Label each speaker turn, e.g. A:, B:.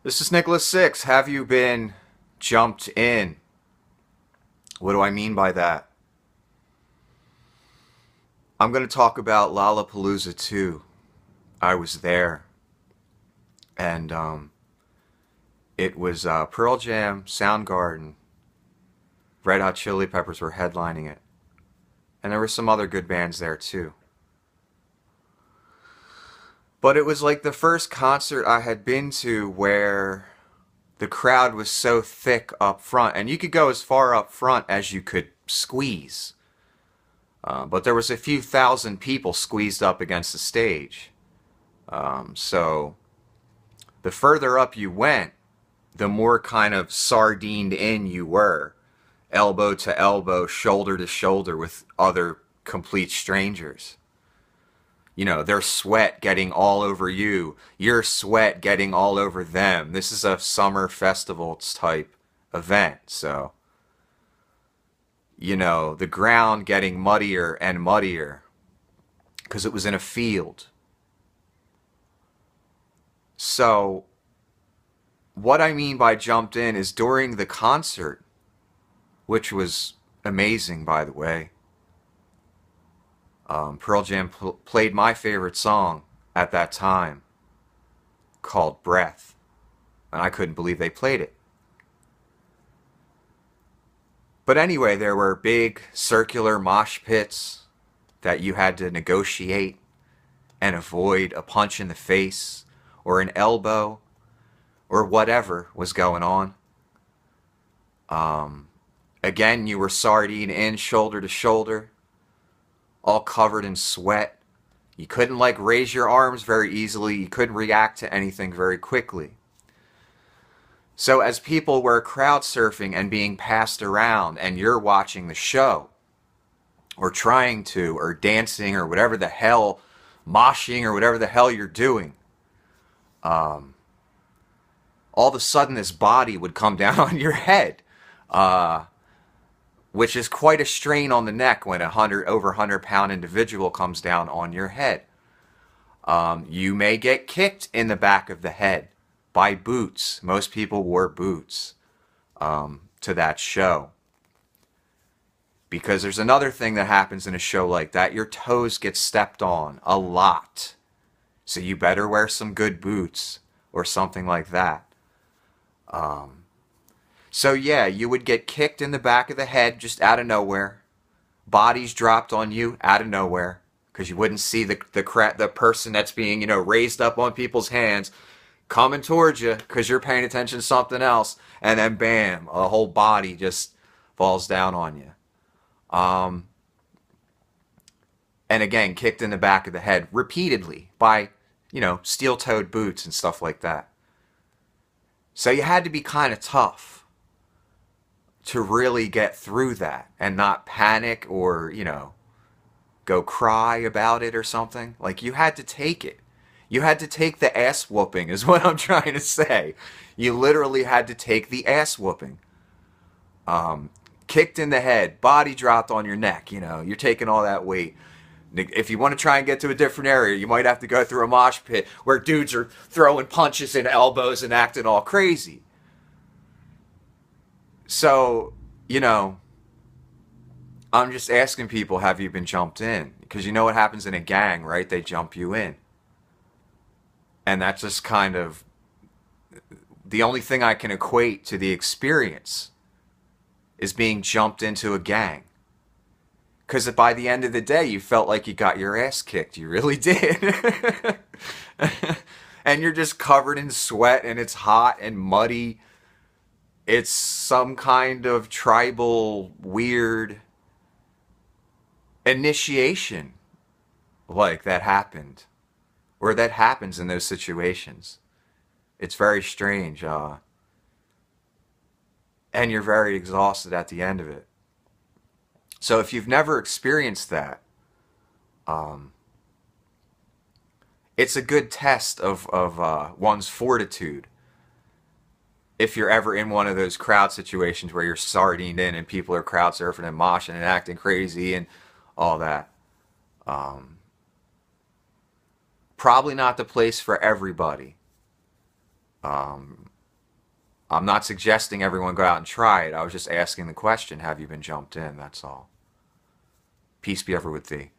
A: This is Nicholas Six. Have you been jumped in? What do I mean by that? I'm going to talk about Lollapalooza 2. I was there, and it was Pearl Jam, Soundgarden, Red Hot Chili Peppers were headlining it, and there were some other good bands there too. But it was like the first concert I had been to where the crowd was so thick up front, and you could go as far up front as you could squeeze. But there was a few thousand people squeezed up against the stage. So the further up you went, the more kind of sardined in you were, elbow to elbow, shoulder to shoulder with other complete strangers. You know, their sweat getting all over you, your sweat getting all over them. This is a summer festival type event, so the ground getting muddier and muddier because it was in a field. So, what I mean by jumped in is during the concert, which was amazing, by the way. Pearl Jam played my favorite song at that time, called Breath, and I couldn't believe they played it. But anyway, there were big circular mosh pits that you had to negotiate and avoid a punch in the face or an elbow or whatever was going on. Again, you were sardine in shoulder to shoulder, all covered in sweat. You couldn't raise your arms very easily. You couldn't react to anything very quickly. So as people were crowd surfing and being passed around and you're watching the show or trying to or dancing or whatever the hell, moshing or whatever the hell you're doing, all of a sudden this body would come down on your head, which is quite a strain on the neck when over 100-pound individual comes down on your head. You may get kicked in the back of the head by boots. Most people wore boots to that show. Because there's another thing that happens in a show like that. Your toes get stepped on a lot. So you better wear some good boots or something like that. So yeah, you would get kicked in the back of the head just out of nowhere. Bodies dropped on you out of nowhere because you wouldn't see the person that's being raised up on people's hands coming towards you because you're paying attention to something else, and then bam, a whole body just falls down on you. And again, kicked in the back of the head repeatedly by steel-toed boots and stuff like that. So you had to be kind of tough to really get through that and not panic or, go cry about it or something. You had to take it. You had to take the ass whooping is what I'm trying to say. You literally had to take the ass whooping. Kicked in the head, body dropped on your neck, you're taking all that weight. If you want to try and get to a different area, you might have to go through a mosh pit where dudes are throwing punches and elbows and acting all crazy. So, I'm just asking people, have you been jumped in? Because you know what happens in a gang, right? They jump you in. And that's just kind of the only thing I can equate to the experience is being jumped into a gang. Because by the end of the day, you felt like you got your ass kicked. You really did. And you're just covered in sweat and it's hot and muddy. It's some kind of tribal, weird initiation that happened. Or that happens in those situations. It's very strange. And you're very exhausted at the end of it. So if you've never experienced that, it's a good test of one's fortitude. If you're ever in one of those crowd situations where you're sardined in and people are crowd surfing and moshing and acting crazy and all that. Probably not the place for everybody. I'm not suggesting everyone go out and try it. I was just asking the question, have you been jumped in? That's all. Peace be ever with thee.